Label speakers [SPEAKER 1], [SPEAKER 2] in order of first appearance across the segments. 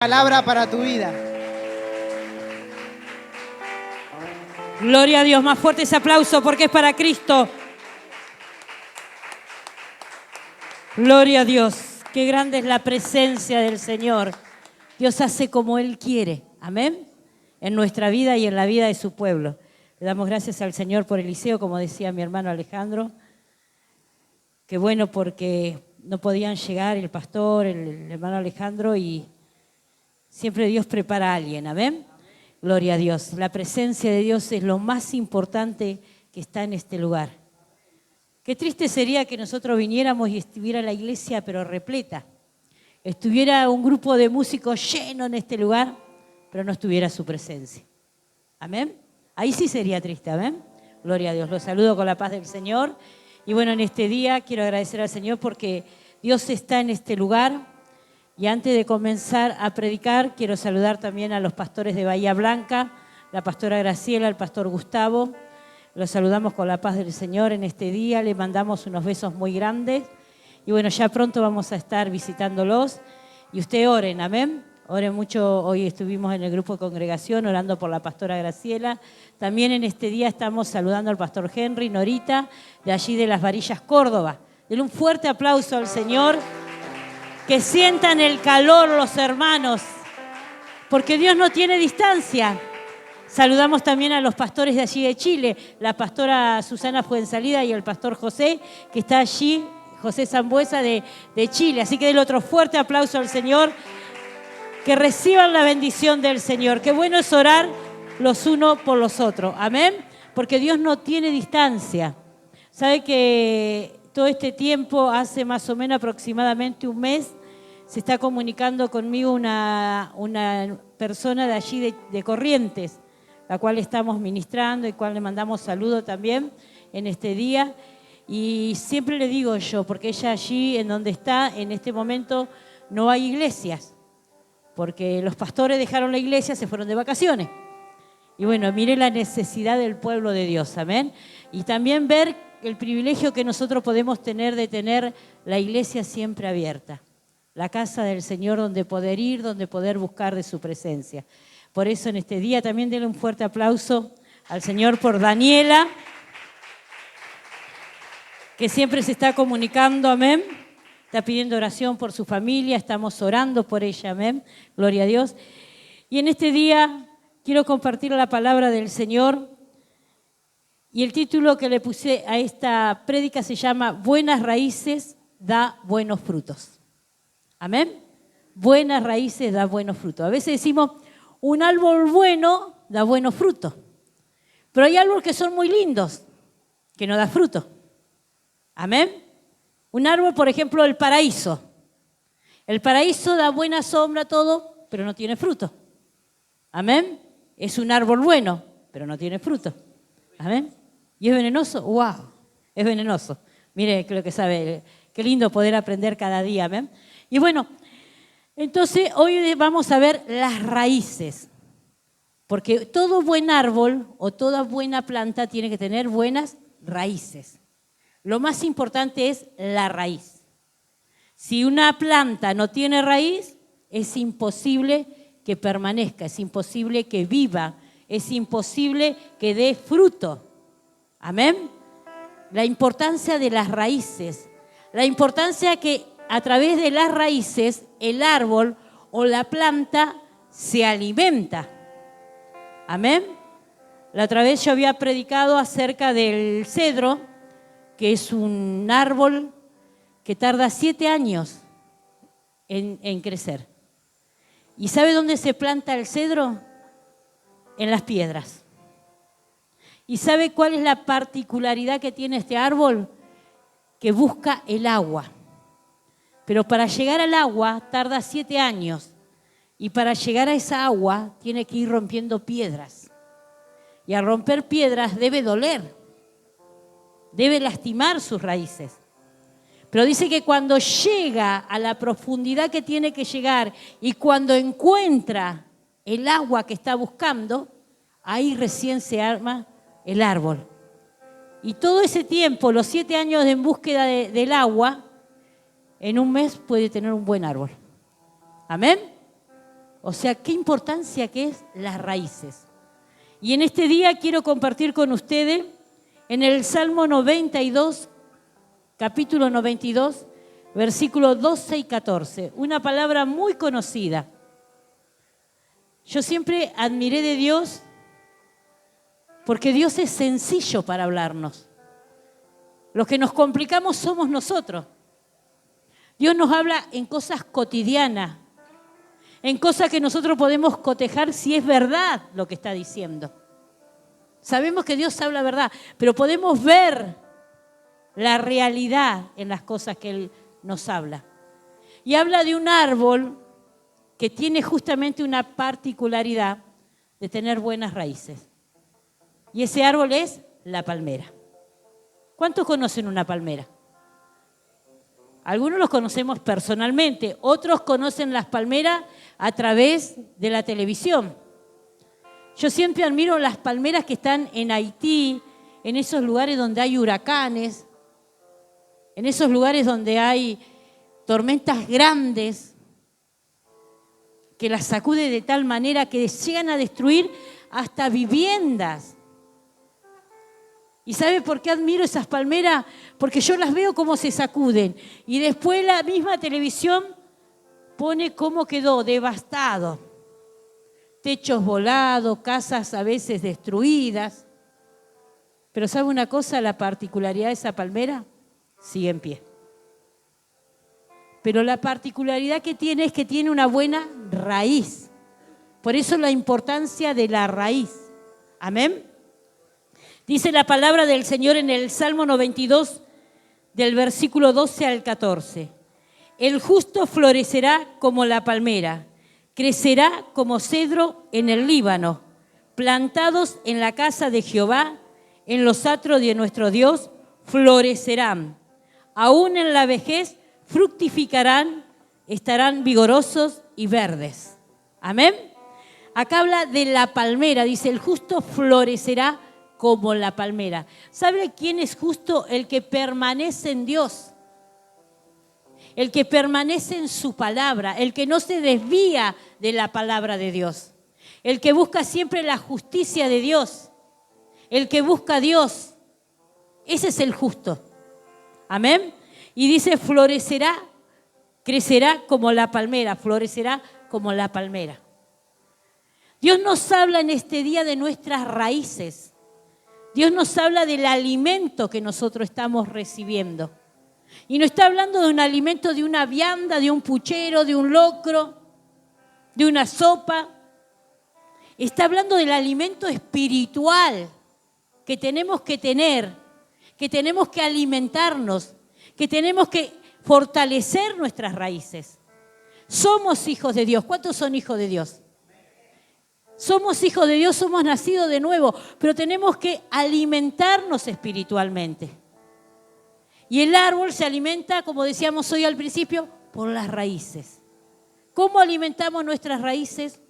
[SPEAKER 1] Palabra para tu vida.
[SPEAKER 2] Gloria a Dios, más fuerte ese aplauso porque es para Cristo. Gloria a Dios, qué grande es la presencia del Señor. Dios hace como Él quiere, amén, en nuestra vida y en la vida de su pueblo. Le damos gracias al Señor por Eliseo, como decía mi hermano Alejandro. Qué bueno porque no podían llegar el pastor, el hermano Alejandro, y siempre Dios prepara a alguien, amén. Gloria a Dios. La presencia de Dios es lo más importante que está en este lugar. Qué triste sería que nosotros viniéramos y estuviera la iglesia pero repleta. Estuviera un grupo de músicos lleno en este lugar, pero no estuviera su presencia. Amén. Ahí sí sería triste, amén. Gloria a Dios. Los saludo con la paz del Señor. Y bueno, en este día quiero agradecer al Señor porque Dios está en este lugar. Y antes de comenzar a predicar, quiero saludar también a los pastores de Bahía Blanca, la pastora Graciela, el pastor Gustavo. Los saludamos con la paz del Señor en este día, le mandamos unos besos muy grandes. Y bueno, ya pronto vamos a estar visitándolos. Y usted oren, amén. Oren mucho, hoy estuvimos en el grupo de congregación orando por la pastora Graciela. También en este día estamos saludando al pastor Henry, Norita, de allí de Las Varillas, Córdoba. Denle un fuerte aplauso al Señor. Que sientan el calor los hermanos, porque Dios no tiene distancia. Saludamos también a los pastores de allí de Chile, la pastora Susana Fuensalida y el pastor José, que está allí, José Zambuesa de Chile. Así que denle otro fuerte aplauso al Señor, que reciban la bendición del Señor. Qué bueno es orar los unos por los otros, amén, porque Dios no tiene distancia. ¿Sabe que todo este tiempo, hace más o menos aproximadamente un mes, se está comunicando conmigo una persona de allí de Corrientes, la cual estamos ministrando y cual le mandamos saludo también en este día? Y siempre le digo yo, porque ella allí en donde está, en este momento no hay iglesias, porque los pastores dejaron la iglesia, se fueron de vacaciones. Y bueno, mire la necesidad del pueblo de Dios, amén. Y también ver el privilegio que nosotros podemos tener de tener la iglesia siempre abierta. La casa del Señor donde poder ir, donde poder buscar de su presencia. Por eso en este día también denle un fuerte aplauso al Señor por Daniela, que siempre se está comunicando, amén. Está pidiendo oración por su familia, estamos orando por ella, amén. Gloria a Dios. Y en este día quiero compartir la palabra del Señor. Y el título que le puse a esta prédica se llama Buenas raíces da buenos frutos. Amén. Buenas raíces da buenos frutos. A veces decimos, un árbol bueno da buenos frutos. Pero hay árboles que son muy lindos, que no da fruto. Amén. Un árbol, por ejemplo, el paraíso. El paraíso da buena sombra, todo, pero no tiene fruto. Amén. Es un árbol bueno, pero no tiene fruto. Amén. ¿Y es venenoso? ¡Wow! Es venenoso. Mire, creo que sabe. Qué lindo poder aprender cada día. Amén. Y bueno, entonces hoy vamos a ver las raíces. Porque todo buen árbol o toda buena planta tiene que tener buenas raíces. Lo más importante es la raíz. Si una planta no tiene raíz, es imposible que permanezca, es imposible que viva, es imposible que dé fruto. Amén. La importancia de las raíces, la importancia que a través de las raíces el árbol o la planta se alimenta. Amén. La otra vez yo había predicado acerca del cedro, que es un árbol que tarda 7 años en crecer. ¿Y sabe dónde se planta el cedro? En las piedras. ¿Y sabe cuál es la particularidad que tiene este árbol? Que busca el agua. Pero para llegar al agua tarda 7 años. Y para llegar a esa agua tiene que ir rompiendo piedras. Y al romper piedras debe doler. Debe lastimar sus raíces. Pero dice que cuando llega a la profundidad que tiene que llegar y cuando encuentra el agua que está buscando, ahí recién se arma el árbol. Y todo ese tiempo, los 7 años en búsqueda del agua, en un mes puede tener un buen árbol. Amén. O sea, qué importancia que es las raíces. Y en este día quiero compartir con ustedes en el Salmo 92, capítulo 92, versículos 12 y 14. Una palabra muy conocida. Yo siempre admiré de Dios porque Dios es sencillo para hablarnos. Los que nos complicamos somos nosotros. Dios nos habla en cosas cotidianas, en cosas que nosotros podemos cotejar si es verdad lo que está diciendo. Sabemos que Dios habla verdad, pero podemos ver la realidad en las cosas que Él nos habla. Y habla de un árbol que tiene justamente una particularidad de tener buenas raíces. Y ese árbol es la palmera. ¿Cuántos conocen una palmera? Algunos los conocemos personalmente, otros conocen las palmeras a través de la televisión. Yo siempre admiro las palmeras que están en Haití, en esos lugares donde hay huracanes, en esos lugares donde hay tormentas grandes que las sacude de tal manera que llegan a destruir hasta viviendas. ¿Y sabe por qué admiro esas palmeras? Porque yo las veo cómo se sacuden. Y después la misma televisión pone cómo quedó devastado. Techos volados, casas a veces destruidas. Pero ¿sabe una cosa? La particularidad de esa palmera sigue en pie. Pero la particularidad que tiene es que tiene una buena raíz. Por eso la importancia de la raíz. Amén. Dice la palabra del Señor en el Salmo 92, del versículo 12 al 14. El justo florecerá como la palmera, crecerá como cedro en el Líbano, plantados en la casa de Jehová, en los atrios de nuestro Dios, florecerán. Aún en la vejez fructificarán, estarán vigorosos y verdes. Amén. Acá habla de la palmera, dice, el justo florecerá como la palmera. ¿Sabe quién es justo? El que permanece en Dios. El que permanece en su palabra, el que no se desvía de la palabra de Dios. El que busca siempre la justicia de Dios. El que busca a Dios. Ese es el justo. Amén. Y dice, florecerá, crecerá como la palmera, florecerá como la palmera. Dios nos habla en este día de nuestras raíces. Dios nos habla del alimento que nosotros estamos recibiendo. Y no está hablando de un alimento de una vianda, de un puchero, de un locro, de una sopa. Está hablando del alimento espiritual que tenemos que tener, que tenemos que alimentarnos, que tenemos que fortalecer nuestras raíces. Somos hijos de Dios. ¿Cuántos son hijos de Dios? Somos hijos de Dios, somos nacidos de nuevo, pero tenemos que alimentarnos espiritualmente. Y el árbol se alimenta, como decíamos hoy al principio, por las raíces. ¿Cómo alimentamos nuestras raíces?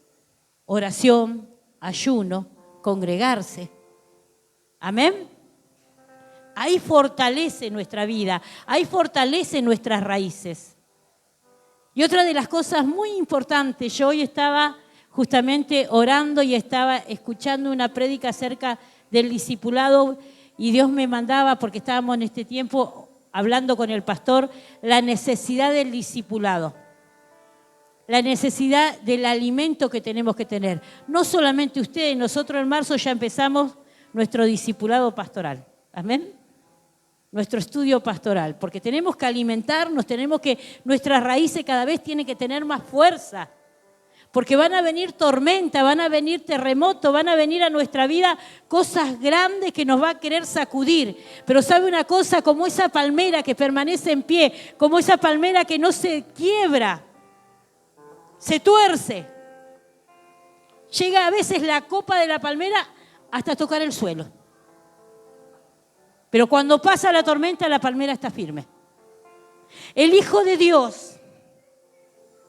[SPEAKER 2] Oración, ayuno, congregarse. Amén. Ahí fortalece nuestra vida, ahí fortalece nuestras raíces. Y otra de las cosas muy importantes, yo hoy estaba justamente orando y estaba escuchando una prédica acerca del discipulado y Dios me mandaba, porque estábamos en este tiempo hablando con el pastor, la necesidad del discipulado, la necesidad del alimento que tenemos que tener. No solamente ustedes, nosotros en marzo ya empezamos nuestro discipulado pastoral. Amén. Nuestro estudio pastoral, porque tenemos que alimentarnos, nuestras raíces cada vez tienen que tener más fuerza. Porque van a venir tormentas, van a venir terremotos, van a venir a nuestra vida cosas grandes que nos va a querer sacudir. Pero ¿sabe una cosa? Como esa palmera que permanece en pie, como esa palmera que no se quiebra, se tuerce. Llega a veces la copa de la palmera hasta tocar el suelo. Pero cuando pasa la tormenta, la palmera está firme. El Hijo de Dios,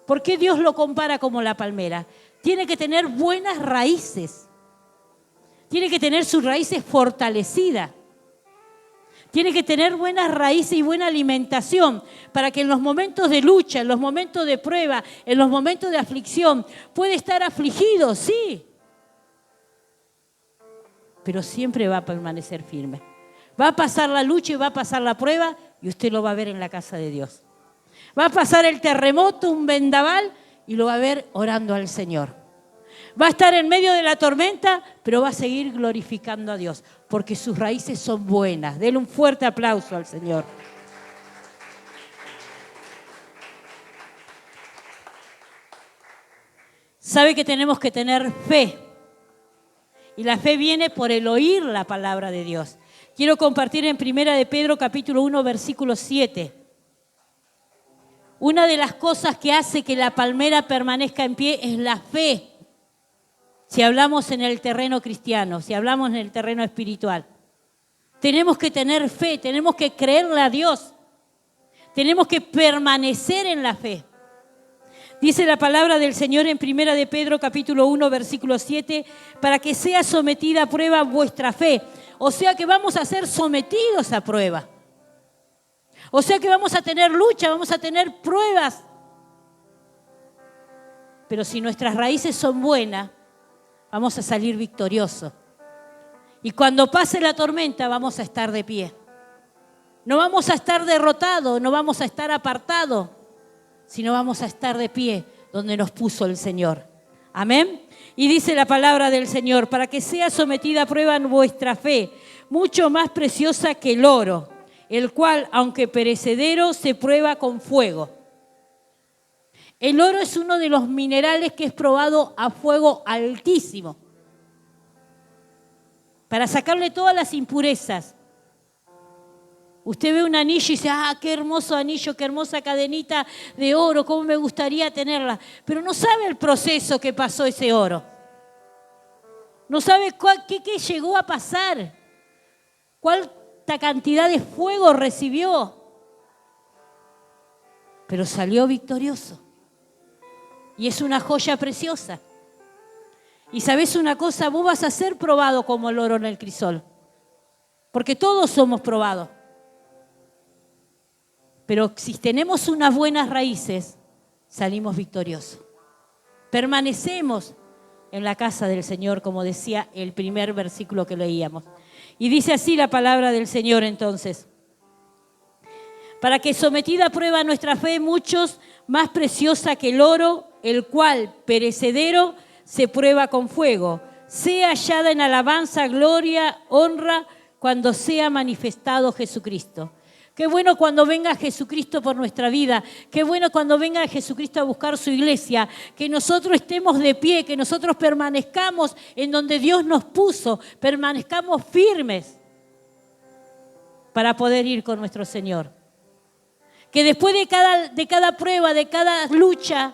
[SPEAKER 2] ¿por qué Dios lo compara como la palmera? Tiene que tener buenas raíces. Tiene que tener sus raíces fortalecidas. Tiene que tener buenas raíces y buena alimentación para que en los momentos de lucha, en los momentos de prueba, en los momentos de aflicción, puede estar afligido, sí, pero siempre va a permanecer firme. Va a pasar la lucha y va a pasar la prueba y usted lo va a ver en la casa de Dios. Va a pasar el terremoto, un vendaval y lo va a ver orando al Señor. Va a estar en medio de la tormenta, pero va a seguir glorificando a Dios, porque sus raíces son buenas. Denle un fuerte aplauso al Señor. Sabe que tenemos que tener fe. Y la fe viene por el oír la palabra de Dios. Quiero compartir en 1 de Pedro capítulo 1, versículo 7. Una de las cosas que hace que la palmera permanezca en pie es la fe. Si hablamos en el terreno cristiano, si hablamos en el terreno espiritual, tenemos que tener fe, tenemos que creerle a Dios, tenemos que permanecer en la fe. Dice la palabra del Señor en 1 de Pedro capítulo 1, versículo 7, para que sea sometida a prueba vuestra fe. O sea que vamos a ser sometidos a prueba. O sea que vamos a tener lucha, vamos a tener pruebas. Pero si nuestras raíces son buenas, vamos a salir victoriosos. Y cuando pase la tormenta vamos a estar de pie. No vamos a estar derrotados, no vamos a estar apartados, sino vamos a estar de pie donde nos puso el Señor. Amén. Y dice la palabra del Señor, para que sea sometida a prueba vuestra fe, mucho más preciosa que el oro, el cual, aunque perecedero, se prueba con fuego. El oro es uno de los minerales que es probado a fuego altísimo para sacarle todas las impurezas. Usted ve un anillo y dice, qué hermoso anillo, qué hermosa cadenita de oro, cómo me gustaría tenerla. Pero no sabe el proceso que pasó ese oro. No sabe qué llegó a pasar, cuánta cantidad de fuego recibió. Pero salió victorioso. Y es una joya preciosa. Y sabes una cosa, vos vas a ser probado como el oro en el crisol. Porque todos somos probados. Pero si tenemos unas buenas raíces, salimos victoriosos. Permanecemos en la casa del Señor, como decía el primer versículo que leíamos. Y dice así la palabra del Señor entonces. Para que sometida a prueba nuestra fe, muchos más preciosa que el oro, el cual perecedero se prueba con fuego, sea hallada en alabanza, gloria, honra, cuando sea manifestado Jesucristo. Qué bueno cuando venga Jesucristo por nuestra vida. Qué bueno cuando venga Jesucristo a buscar su iglesia. Que nosotros estemos de pie, que nosotros permanezcamos en donde Dios nos puso. Permanezcamos firmes para poder ir con nuestro Señor. Que después de cada prueba, de cada lucha,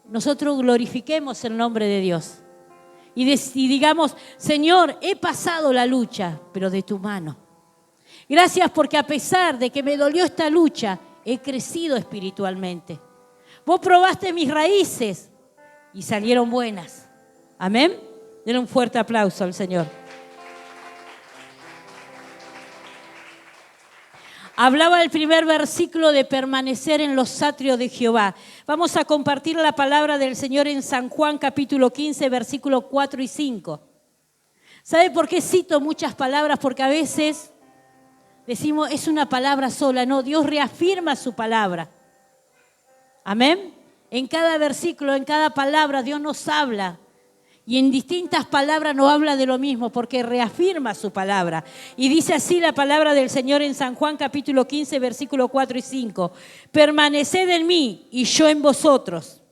[SPEAKER 2] nosotros glorifiquemos el nombre de Dios. Y digamos, Señor, he pasado la lucha, pero de tu mano. Gracias porque a pesar de que me dolió esta lucha, he crecido espiritualmente. Vos probaste mis raíces y salieron buenas. Amén. Denle un fuerte aplauso al Señor. Hablaba el primer versículo de permanecer en los atrios de Jehová. Vamos a compartir la palabra del Señor en San Juan capítulo 15, versículos 4 y 5. ¿Sabe por qué cito muchas palabras? Porque a veces decimos, es una palabra sola. No, Dios reafirma su palabra. Amén. En cada versículo, en cada palabra, Dios nos habla. Y en distintas palabras nos habla de lo mismo, porque reafirma su palabra. Y dice así la palabra del Señor en San Juan capítulo 15, versículos 4 y 5. Permaneced en mí y yo en vosotros.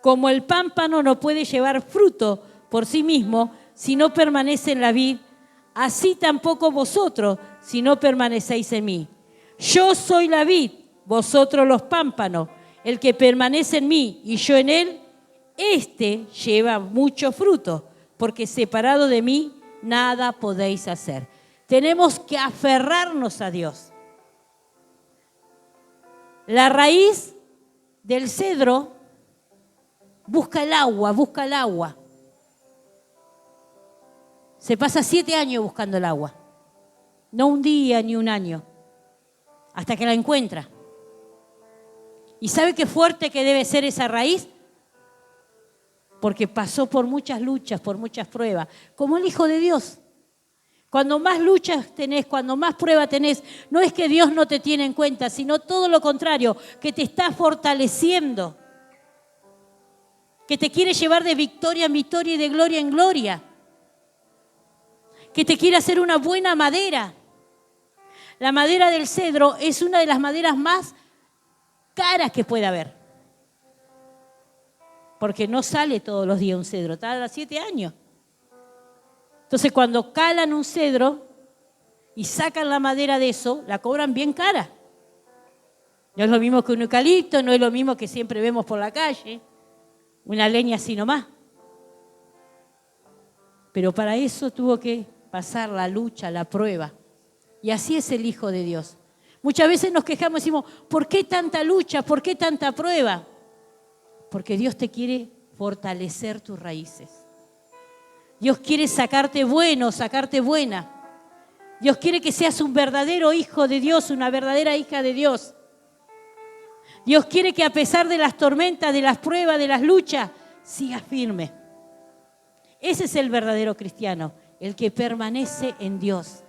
[SPEAKER 2] Como el pámpano no puede llevar fruto por sí mismo si no permanece en la vid, así tampoco vosotros si no permanecéis en mí. Yo soy la vid, vosotros los pámpanos. El que permanece en mí y yo en él, este lleva mucho fruto, porque separado de mí nada podéis hacer. Tenemos que aferrarnos a Dios. La raíz del cedro busca el agua, busca el agua. Se pasa 7 años buscando el agua. No un día ni un año, hasta que la encuentra. ¿Y sabe qué fuerte que debe ser esa raíz? Porque pasó por muchas luchas, por muchas pruebas, como el Hijo de Dios. Cuando más luchas tenés, cuando más pruebas tenés, no es que Dios no te tiene en cuenta, sino todo lo contrario, que te está fortaleciendo, que te quiere llevar de victoria en victoria y de gloria en gloria, que te quiere hacer una buena madera. La madera del cedro es una de las maderas más caras que puede haber, porque no sale todos los días un cedro, tarda 7 años. Entonces, cuando calan un cedro y sacan la madera de eso, la cobran bien cara. No es lo mismo que un eucalipto, no es lo mismo que siempre vemos por la calle, una leña así nomás. Pero para eso tuvo que pasar la lucha, la prueba. Y así es el Hijo de Dios. Muchas veces nos quejamos y decimos, ¿por qué tanta lucha? ¿Por qué tanta prueba? Porque Dios te quiere fortalecer tus raíces. Dios quiere sacarte bueno, sacarte buena. Dios quiere que seas un verdadero hijo de Dios, una verdadera hija de Dios. Dios quiere que a pesar de las tormentas, de las pruebas, de las luchas, sigas firme. Ese es el verdadero cristiano, el que permanece en Dios.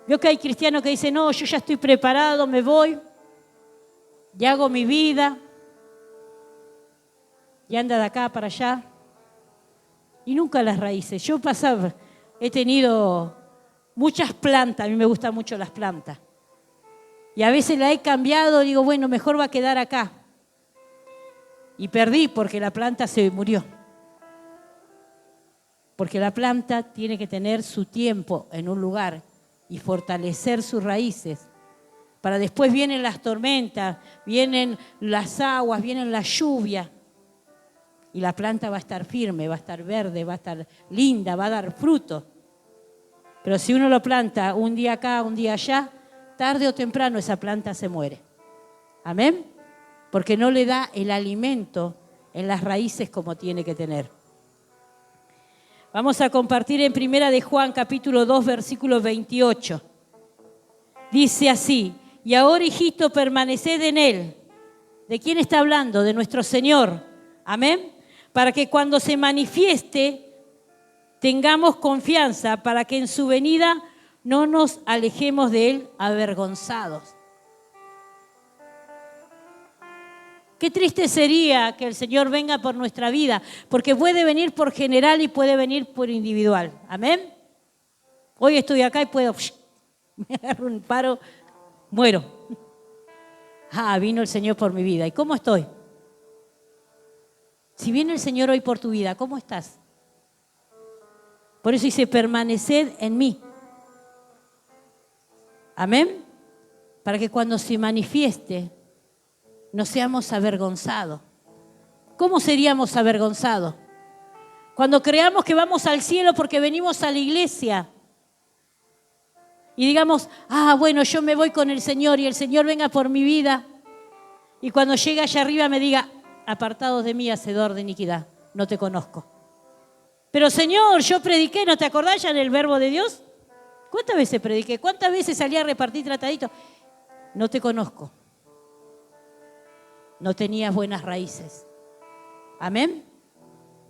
[SPEAKER 2] Veo que hay cristianos que dicen, no, yo ya estoy preparado, me voy, ya hago mi vida, y anda de acá para allá. Y nunca las raíces. Yo he tenido muchas plantas, a mí me gustan mucho las plantas. Y a veces la he cambiado, digo, bueno, mejor va a quedar acá. Y perdí porque la planta se murió. Porque la planta tiene que tener su tiempo en un lugar y fortalecer sus raíces. Para después vienen las tormentas, vienen las aguas, vienen las lluvias. Y la planta va a estar firme, va a estar verde, va a estar linda, va a dar fruto. Pero si uno lo planta un día acá, un día allá, tarde o temprano esa planta se muere. ¿Amén? Porque no le da el alimento en las raíces como tiene que tener. Vamos a compartir en Primera de Juan, capítulo 2, versículo 28. Dice así, y ahora, hijito, permaneced en él. ¿De quién está hablando? De nuestro Señor. Amén. Para que cuando se manifieste tengamos confianza, para que en su venida no nos alejemos de él avergonzados. Qué triste sería que el Señor venga por nuestra vida, porque puede venir por general y puede venir por individual. Amén. Hoy estoy acá y puedo, me agarro un paro, muero. Vino el Señor por mi vida. ¿Y cómo estoy? Si viene el Señor hoy por tu vida, ¿cómo estás? Por eso dice, permaneced en mí. Amén. Para que cuando se manifieste, no seamos avergonzados. ¿Cómo seríamos avergonzados? Cuando creamos que vamos al cielo porque venimos a la iglesia y digamos, bueno, yo me voy con el Señor y el Señor venga por mi vida y cuando llegue allá arriba me diga, apartados de mí, hacedor de iniquidad, no te conozco. Pero Señor, yo prediqué, ¿no te acordás ya del verbo de Dios? ¿Cuántas veces prediqué? ¿Cuántas veces salí a repartir trataditos? No te conozco. No tenías buenas raíces. Amén.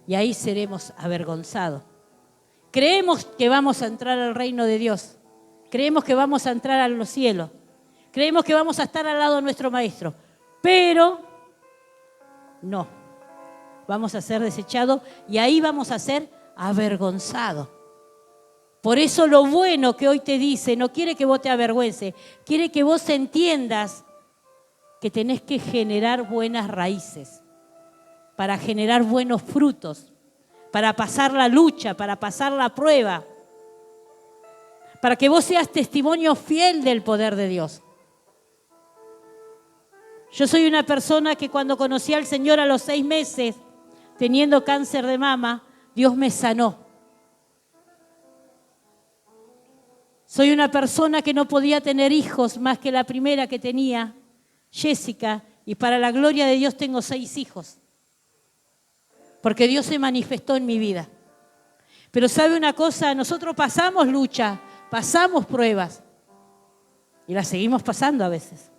[SPEAKER 2] Y ahí seremos avergonzados. Creemos que vamos a entrar al reino de Dios. Creemos que vamos a entrar a los cielos. Creemos que vamos a estar al lado de nuestro Maestro. Pero no. Vamos a ser desechados y ahí vamos a ser avergonzados. Por eso lo bueno que hoy te dice, no quiere que vos te avergüences, quiere que vos entiendas que tenés que generar buenas raíces para generar buenos frutos, para pasar la lucha, para pasar la prueba, para que vos seas testimonio fiel del poder de Dios. Yo soy una persona que cuando conocí al Señor a los 6 meses, teniendo cáncer de mama, Dios me sanó. Soy una persona que no podía tener hijos más que la primera que tenía, Jessica, y para la gloria de Dios tengo 6 hijos. Porque Dios se manifestó en mi vida. Pero ¿sabe una cosa? Nosotros pasamos lucha, pasamos pruebas y las seguimos pasando a veces.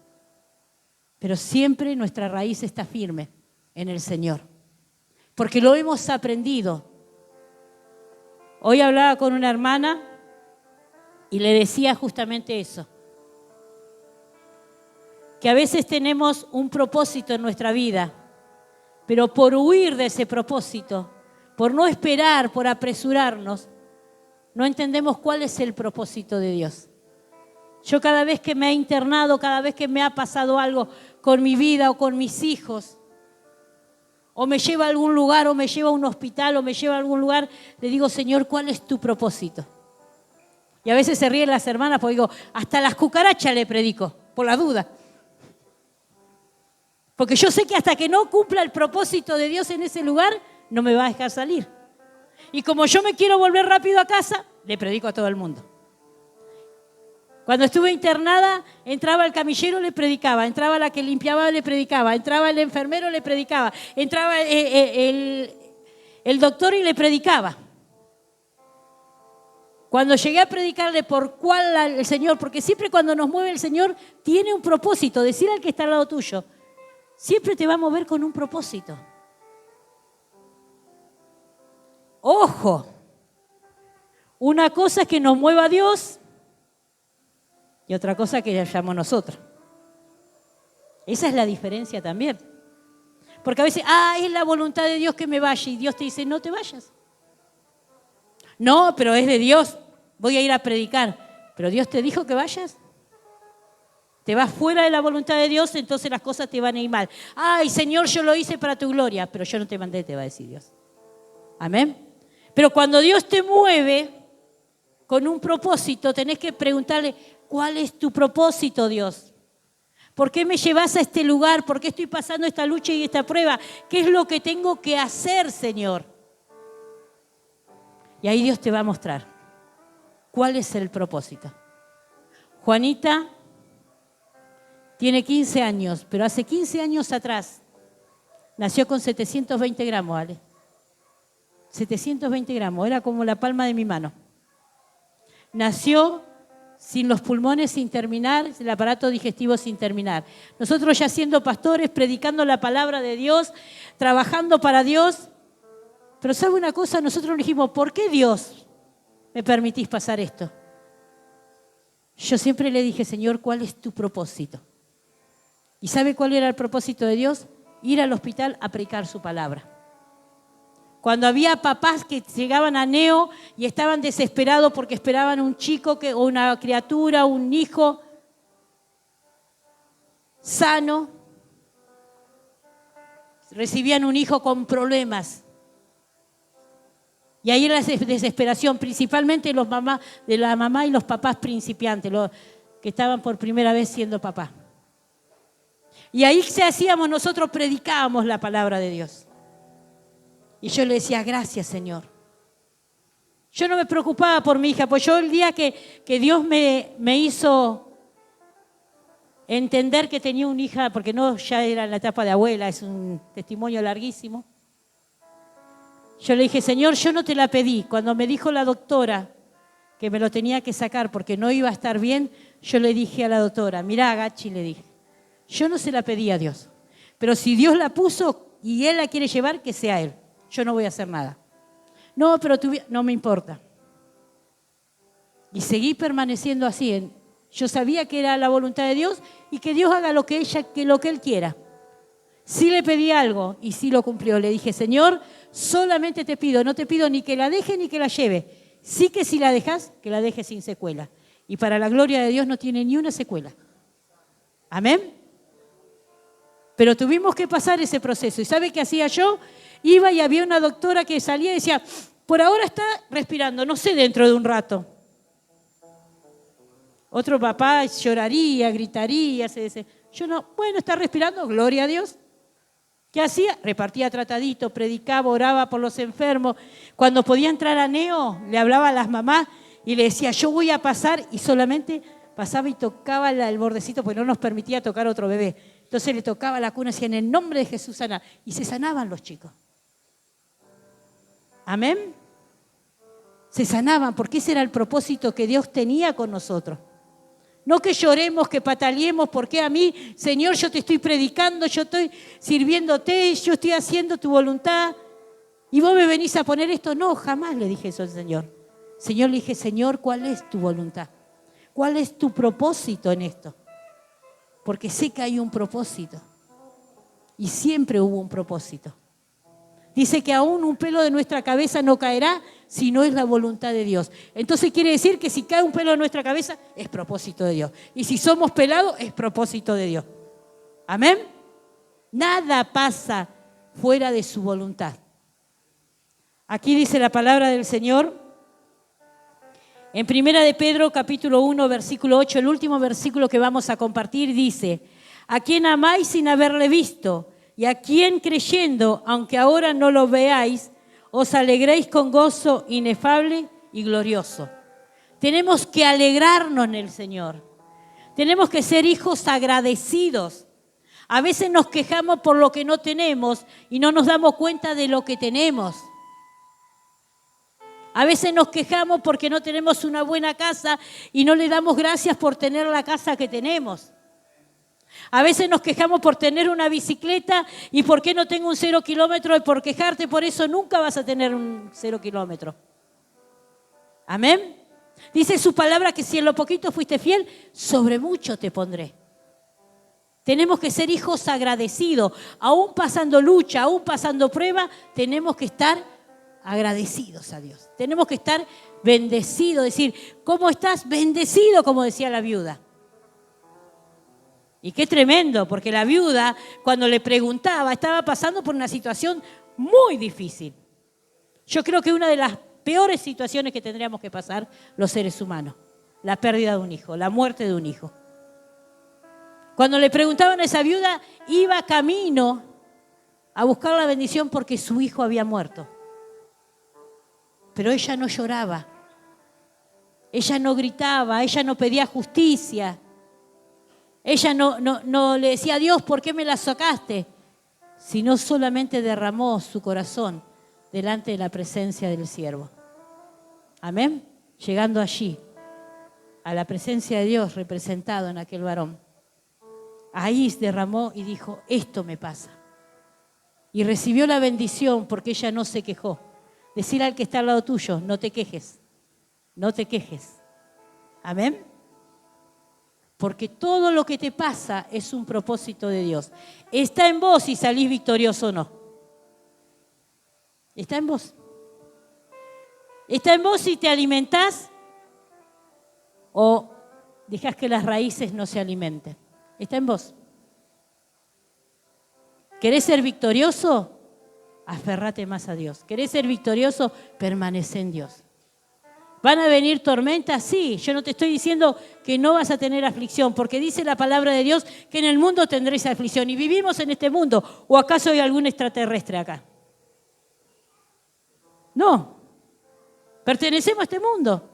[SPEAKER 2] Pero siempre nuestra raíz está firme en el Señor, porque lo hemos aprendido. Hoy hablaba con una hermana y le decía justamente eso, que a veces tenemos un propósito en nuestra vida, pero por huir de ese propósito, por no esperar, por apresurarnos, no entendemos cuál es el propósito de Dios. Yo cada vez que me he internado, cada vez que me ha pasado algo con mi vida o con mis hijos, o me lleva a algún lugar, o me lleva a un hospital, o me lleva a algún lugar, le digo, Señor, ¿cuál es tu propósito? Y a veces se ríen las hermanas porque digo, hasta las cucarachas le predico, por la duda. Porque yo sé que hasta que no cumpla el propósito de Dios en ese lugar, no me va a dejar salir. Y como yo me quiero volver rápido a casa, le predico a todo el mundo. Cuando estuve internada, entraba el camillero, le predicaba. Entraba la que limpiaba, le predicaba. Entraba el enfermero, le predicaba. Entraba el doctor y le predicaba. Cuando llegué a predicarle por cuál el Señor, porque siempre cuando nos mueve el Señor, tiene un propósito. Decir al que está al lado tuyo, siempre te va a mover con un propósito. Ojo, una cosa es que nos mueva Dios y otra cosa que llamamos nosotros. Esa es la diferencia también. Porque a veces, es la voluntad de Dios que me vaya, y Dios te dice, no te vayas. No, pero es de Dios, voy a ir a predicar. Pero Dios te dijo que vayas. Te vas fuera de la voluntad de Dios, entonces las cosas te van a ir mal. Ay, Señor, yo lo hice para tu gloria, pero yo no te mandé, te va a decir Dios. Amén. Pero cuando Dios te mueve con un propósito, tenés que preguntarle, ¿cuál es tu propósito, Dios? ¿Por qué me llevas a este lugar? ¿Por qué estoy pasando esta lucha y esta prueba? ¿Qué es lo que tengo que hacer, Señor? Y ahí Dios te va a mostrar cuál es el propósito. Juanita tiene 15 años, pero hace 15 años atrás nació con 720 gramos, ¿vale? 720 gramos, era como la palma de mi mano. Nació sin los pulmones sin terminar, el aparato digestivo sin terminar. Nosotros ya siendo pastores, predicando la palabra de Dios, trabajando para Dios. Pero ¿sabe una cosa? Nosotros dijimos, ¿por qué Dios me permitís pasar esto? Yo siempre le dije, Señor, ¿cuál es tu propósito? ¿Y sabe cuál era el propósito de Dios? Ir al hospital a predicar su palabra. Cuando había papás que llegaban a Neo y estaban desesperados porque esperaban un chico o una criatura, un hijo sano, recibían un hijo con problemas. Y ahí era la desesperación, principalmente de la mamá y los papás principiantes, los que estaban por primera vez siendo papás. Y ahí se hacíamos, nosotros predicábamos la palabra de Dios. Y yo le decía, gracias, Señor. Yo no me preocupaba por mi hija, pues yo el día que Dios me hizo entender que tenía una hija, porque no ya era en la etapa de abuela, es un testimonio larguísimo. Yo le dije, Señor, yo no te la pedí. Cuando me dijo la doctora que me lo tenía que sacar porque no iba a estar bien, yo le dije a la doctora, mirá, Gachi, le dije, yo no se la pedí a Dios, pero si Dios la puso y Él la quiere llevar, que sea Él. Yo no voy a hacer nada. No, pero no me importa. Y seguí permaneciendo así. Yo sabía que era la voluntad de Dios y que Dios haga lo que Él quiera. Sí le pedí algo y sí lo cumplió. Le dije, Señor, solamente te pido, no te pido ni que la deje ni que la lleve. Sí que si la dejas, que la dejes sin secuela. Y para la gloria de Dios no tiene ni una secuela. Amén. Pero tuvimos que pasar ese proceso. ¿Y sabe qué hacía yo? Iba y había una doctora que salía y decía, por ahora está respirando, no sé dentro de un rato. Otro papá lloraría, gritaría, yo no, bueno, está respirando, gloria a Dios. ¿Qué hacía? Repartía tratadito, predicaba, oraba por los enfermos. Cuando podía entrar a Neo, le hablaba a las mamás y le decía, yo voy a pasar, y solamente pasaba y tocaba el bordecito, porque no nos permitía tocar otro bebé. Entonces le tocaba la cuna y decía, en el nombre de Jesús sana. Y se sanaban los chicos. Amén. se sanaban, porque ese era el propósito que Dios tenía con nosotros. No que lloremos, que pataleemos, porque a mí, Señor, yo te estoy predicando, yo estoy sirviéndote, yo estoy haciendo tu voluntad, y vos me venís a poner esto. No, jamás le dije eso al Señor. Señor, le dije, Señor, ¿cuál es tu voluntad? ¿Cuál es tu propósito en esto? Porque sé que hay un propósito. Y siempre hubo un propósito. Dice que aún un pelo de nuestra cabeza no caerá si no es la voluntad de Dios. Entonces quiere decir que si cae un pelo de nuestra cabeza, es propósito de Dios. Y si somos pelados, es propósito de Dios. ¿Amén? Nada pasa fuera de su voluntad. Aquí dice la palabra del Señor. En 1 de Pedro, capítulo 1, versículo 8, el último versículo que vamos a compartir, dice: a quien amáis sin haberle visto, y a quien creyendo, aunque ahora no lo veáis, os alegréis con gozo inefable y glorioso. Tenemos que alegrarnos en el Señor. Tenemos que ser hijos agradecidos. A veces nos quejamos por lo que no tenemos y no nos damos cuenta de lo que tenemos. A veces nos quejamos porque no tenemos una buena casa y no le damos gracias por tener la casa que tenemos. A veces nos quejamos por tener una bicicleta y por qué no tengo un 0 kilómetro, y por quejarte por eso nunca vas a tener un 0 kilómetro. Amén. Dice su palabra que si en lo poquito fuiste fiel, sobre mucho te pondré. Tenemos que ser hijos agradecidos. Aún pasando lucha, aún pasando prueba, tenemos que estar agradecidos a Dios. Tenemos que estar bendecidos. Decir, ¿cómo estás? Bendecido, como decía la viuda. Y qué tremendo, porque la viuda, cuando le preguntaba, estaba pasando por una situación muy difícil. Yo creo que una de las peores situaciones que tendríamos que pasar los seres humanos, la pérdida de un hijo, la muerte de un hijo. Cuando le preguntaban a esa viuda, iba camino a buscar la bendición porque su hijo había muerto. Pero ella no lloraba, ella no gritaba, ella no pedía justicia. Ella no le decía a Dios, ¿por qué me la sacaste? Sino solamente derramó su corazón delante de la presencia del siervo. Amén. Llegando allí, a la presencia de Dios representado en aquel varón. Ahí derramó y dijo, esto me pasa. Y recibió la bendición porque ella no se quejó. Decir al que está al lado tuyo, no te quejes, no te quejes. Amén. Porque todo lo que te pasa es un propósito de Dios. Está en vos si salís victorioso o no. Está en vos. Está en vos si te alimentás o dejás que las raíces no se alimenten. Está en vos. ¿Querés ser victorioso? Aferrate más a Dios. ¿Querés ser victorioso? Permanece en Dios. ¿Van a venir tormentas? Sí, yo no te estoy diciendo que no vas a tener aflicción, porque dice la palabra de Dios que en el mundo tendréis aflicción y vivimos en este mundo. ¿O acaso hay algún extraterrestre acá? No, pertenecemos a este mundo.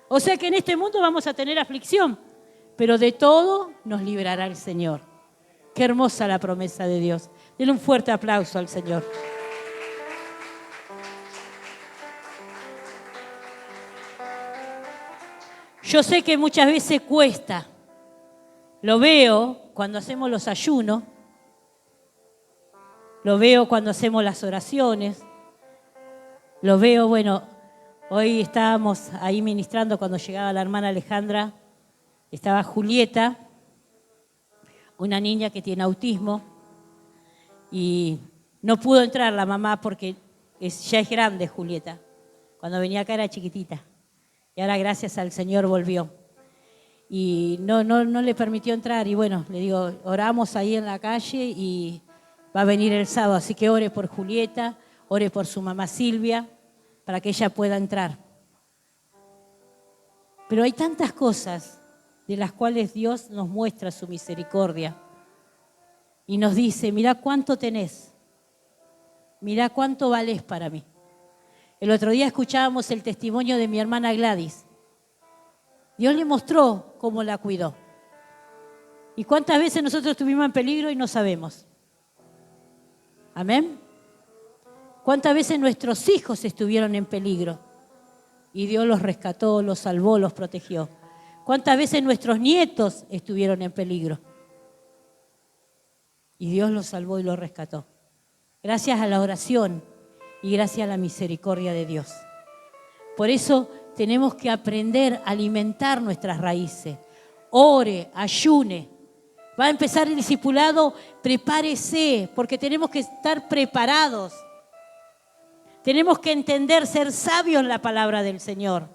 [SPEAKER 2] O sea que en este mundo vamos a tener aflicción, pero de todo nos librará el Señor. Qué hermosa la promesa de Dios. Denle un fuerte aplauso al Señor. Yo sé que muchas veces cuesta, lo veo cuando hacemos los ayunos, lo veo cuando hacemos las oraciones, lo veo, bueno, hoy estábamos ahí ministrando cuando llegaba la hermana Alejandra, estaba Julieta, una niña que tiene autismo, y no pudo entrar la mamá porque ya es grande Julieta, cuando venía acá era chiquitita. Y ahora gracias al Señor volvió. Y no le permitió entrar. Y bueno, le digo, oramos ahí en la calle y va a venir el sábado. Así que ore por Julieta, ore por su mamá Silvia, para que ella pueda entrar. Pero hay tantas cosas de las cuales Dios nos muestra su misericordia. Y nos dice, mirá cuánto tenés. Mirá cuánto valés para mí. El otro día escuchábamos el testimonio de mi hermana Gladys. Dios le mostró cómo la cuidó. ¿Y cuántas veces nosotros estuvimos en peligro y no sabemos? Amén. ¿Cuántas veces nuestros hijos estuvieron en peligro y Dios los rescató, los salvó, los protegió. ¿Cuántas veces nuestros nietos estuvieron en peligro? Y Dios los salvó y los rescató. Gracias a la oración y gracias a la misericordia de Dios. Por eso tenemos que aprender a alimentar nuestras raíces. Ore, ayune. Va a empezar el discipulado, prepárese, porque tenemos que estar preparados. Tenemos que entender, ser sabios en la palabra del Señor.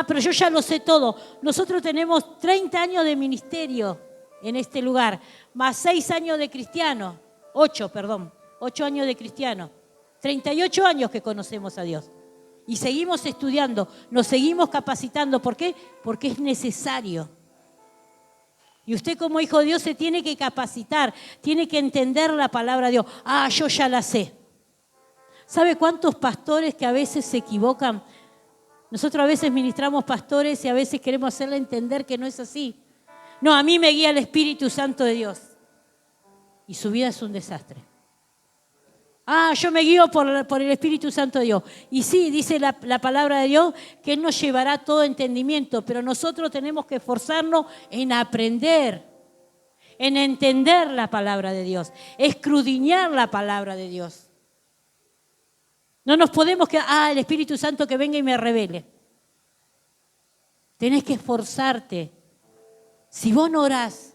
[SPEAKER 2] Pero yo ya lo sé todo. Nosotros tenemos 30 años de ministerio en este lugar, más 6 años de cristiano, 8 años de cristiano, 38 años que conocemos a Dios. Y seguimos estudiando, nos seguimos capacitando. ¿Por qué? Porque es necesario. Y usted como hijo de Dios se tiene que capacitar, tiene que entender la palabra de Dios. Yo ya la sé. ¿Sabe cuántos pastores que a veces se equivocan? Nosotros a veces ministramos pastores y a veces queremos hacerle entender que no es así. No, a mí me guía el Espíritu Santo de Dios. Y su vida es un desastre. Yo me guío por el Espíritu Santo de Dios. Y sí, dice la palabra de Dios que Él nos llevará todo entendimiento, pero nosotros tenemos que esforzarnos en aprender, en entender la palabra de Dios, escudriñar la palabra de Dios. No nos podemos quedar, el Espíritu Santo que venga y me revele. Tenés que esforzarte. Si vos no orás,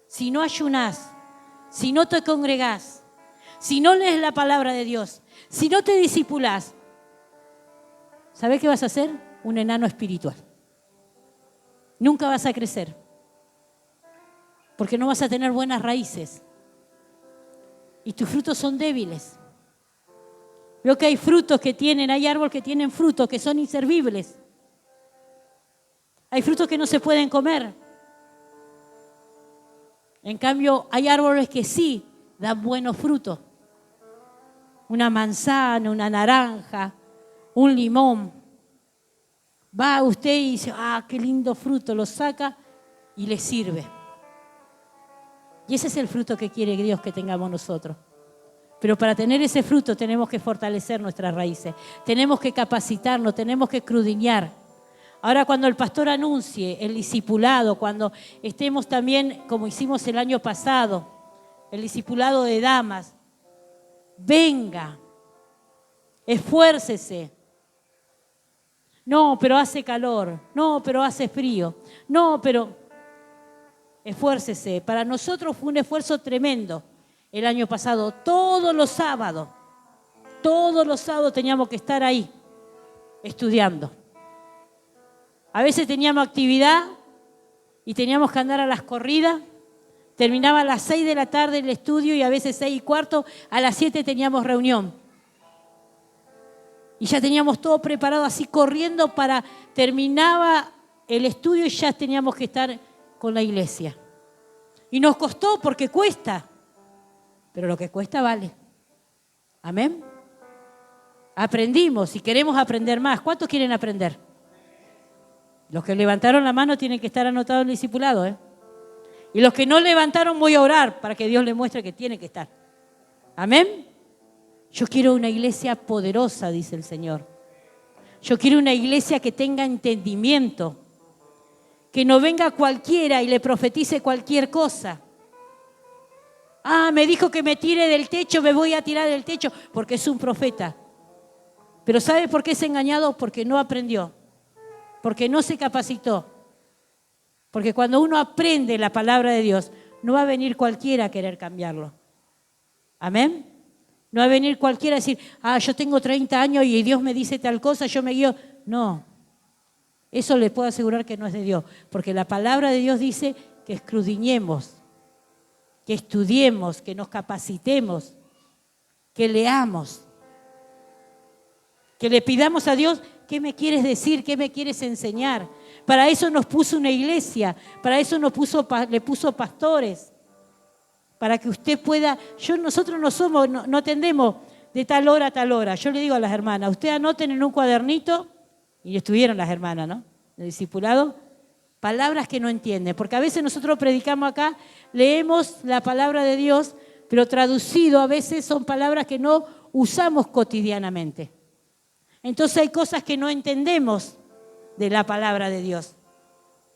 [SPEAKER 2] si no ayunás, si no te congregás, si no lees la palabra de Dios, si no te discipulás, ¿sabés qué vas a hacer? Un enano espiritual. Nunca vas a crecer, porque no vas a tener buenas raíces y tus frutos son débiles. Veo que hay hay árboles que tienen frutos que son inservibles. Hay frutos que no se pueden comer. En cambio, hay árboles que sí dan buenos frutos. Una manzana, una naranja, un limón. Va usted y dice, qué lindo fruto, lo saca y le sirve. Y ese es el fruto que quiere Dios que tengamos nosotros. Pero para tener ese fruto tenemos que fortalecer nuestras raíces, tenemos que capacitarnos, tenemos que escudriñar. Ahora cuando el pastor anuncie el discipulado, cuando estemos también, como hicimos el año pasado, el discipulado de damas, venga, esfuércese. No, pero hace calor, no, pero hace frío, no, pero esfuércese. Para nosotros fue un esfuerzo tremendo. El año pasado, todos los sábados teníamos que estar ahí, estudiando. A veces teníamos actividad y teníamos que andar a las corridas. Terminaba a las 6 de la tarde el estudio y a veces 6:15, a las 7 teníamos reunión. Y ya teníamos todo preparado así corriendo terminaba el estudio y ya teníamos que estar con la iglesia. Y nos costó porque cuesta. Pero lo que cuesta vale. Amén. Aprendimos y queremos aprender más. ¿Cuántos quieren aprender? Los que levantaron la mano tienen que estar anotados en el discipulado, ¿eh? Y los que no levantaron voy a orar para que Dios les muestre que tiene que estar. Amén. Yo quiero una iglesia poderosa, dice el Señor. Yo quiero una iglesia que tenga entendimiento. Que no venga cualquiera y le profetice cualquier cosa. Me dijo que me tire del techo, me voy a tirar del techo, porque es un profeta. Pero ¿sabe por qué es engañado? Porque no aprendió, porque no se capacitó. Porque cuando uno aprende la palabra de Dios, no va a venir cualquiera a querer cambiarlo. ¿Amén? No va a venir cualquiera a decir, yo tengo 30 años y Dios me dice tal cosa, yo me guío. No, eso le puedo asegurar que no es de Dios, porque la palabra de Dios dice que escudriñemos, que estudiemos, que nos capacitemos, que leamos, que le pidamos a Dios, ¿qué me quieres decir? ¿Qué me quieres enseñar? Para eso nos puso una iglesia, para eso le puso pastores, para que usted pueda, nosotros no atendemos de tal hora a tal hora. Yo le digo a las hermanas, ustedes anoten en un cuadernito, y estuvieron las hermanas, ¿no? El discipulado, palabras que no entienden, porque a veces nosotros predicamos acá, leemos la palabra de Dios, pero traducido a veces son palabras que no usamos cotidianamente. Entonces hay cosas que no entendemos de la palabra de Dios.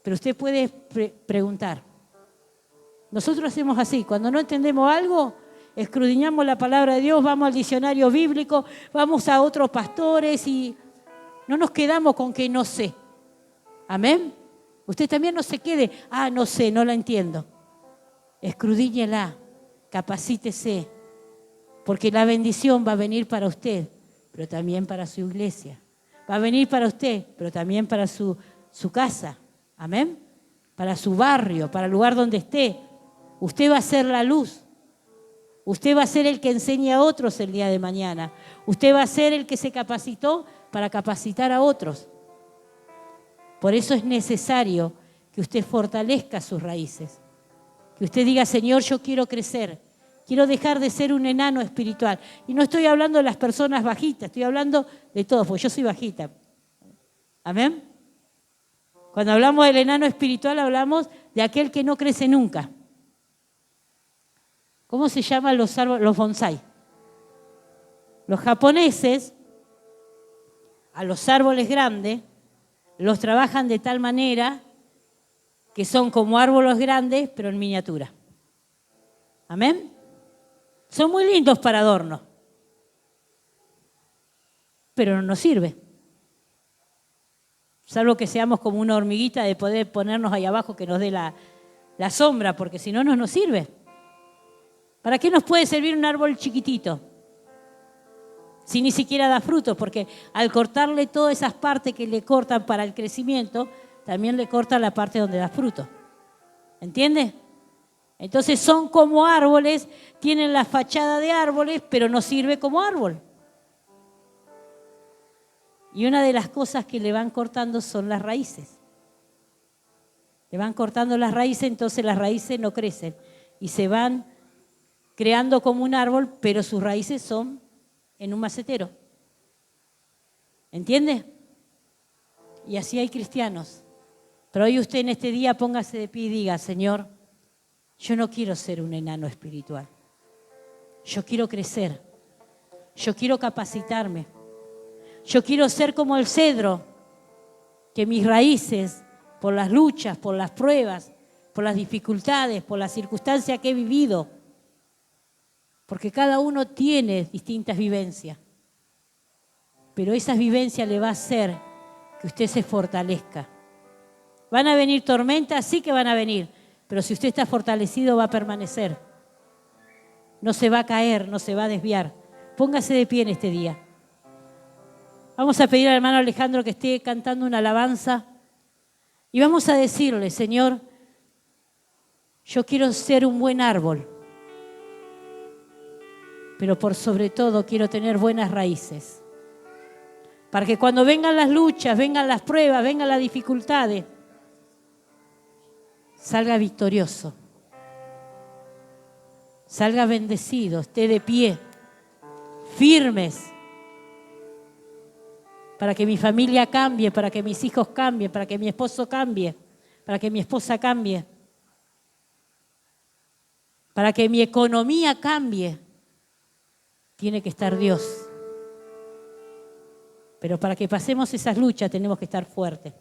[SPEAKER 2] Pero usted puede preguntar. Nosotros hacemos así, cuando no entendemos algo, escudriñamos la palabra de Dios, vamos al diccionario bíblico, vamos a otros pastores y no nos quedamos con que no sé. Amén. Usted también no se quede, no sé, no la entiendo. Escudriñela, capacítese, porque la bendición va a venir para usted, pero también para su iglesia. Va a venir para usted, pero también para su casa. Amén. Para su barrio, para el lugar donde esté. Usted va a ser la luz. Usted va a ser el que enseñe a otros el día de mañana. Usted va a ser el que se capacitó para capacitar a otros. Por eso es necesario que usted fortalezca sus raíces. Que usted diga, Señor, yo quiero crecer. Quiero dejar de ser un enano espiritual. Y no estoy hablando de las personas bajitas, estoy hablando de todos, porque yo soy bajita. Amén. Cuando hablamos del enano espiritual, hablamos de aquel que no crece nunca. ¿Cómo se llaman los árboles? Los bonsái. Los japoneses, a los árboles grandes, los trabajan de tal manera que son como árboles grandes, pero en miniatura. Amén. Son muy lindos para adorno, pero no nos sirve. Salvo que seamos como una hormiguita de poder ponernos ahí abajo que nos dé la sombra, porque si no, no nos sirve. ¿Para qué nos puede servir un árbol chiquitito? Si ni siquiera da frutos, porque al cortarle todas esas partes que le cortan para el crecimiento, también le cortan la parte donde da fruto. ¿Entiende? Entonces son como árboles, tienen la fachada de árboles, pero no sirve como árbol. Y una de las cosas que le van cortando son las raíces. Le van cortando las raíces, entonces las raíces no crecen y se van creando como un árbol, pero sus raíces son en un macetero. ¿Entiende? Y así hay cristianos. Pero hoy usted en este día póngase de pie y diga, Señor, yo no quiero ser un enano espiritual. Yo quiero crecer. Yo quiero capacitarme. Yo quiero ser como el cedro, que mis raíces, por las luchas, por las pruebas, por las dificultades, por las circunstancias que he vivido, porque cada uno tiene distintas vivencias, pero esas vivencias le va a hacer que usted se fortalezca. ¿Van a venir tormentas? Sí que van a venir, pero si usted está fortalecido va a permanecer. No se va a caer, no se va a desviar. Póngase de pie en este día. Vamos a pedir al hermano Alejandro que esté cantando una alabanza y vamos a decirle, Señor, yo quiero ser un buen árbol, pero por sobre todo quiero tener buenas raíces, para que cuando vengan las luchas, vengan las pruebas, vengan las dificultades, salga victorioso, salga bendecido, esté de pie, firmes, para que mi familia cambie, para que mis hijos cambien, para que mi esposo cambie, para que mi esposa cambie, para que mi economía cambie. Tiene que estar Dios. Pero para que pasemos esas luchas tenemos que estar fuertes.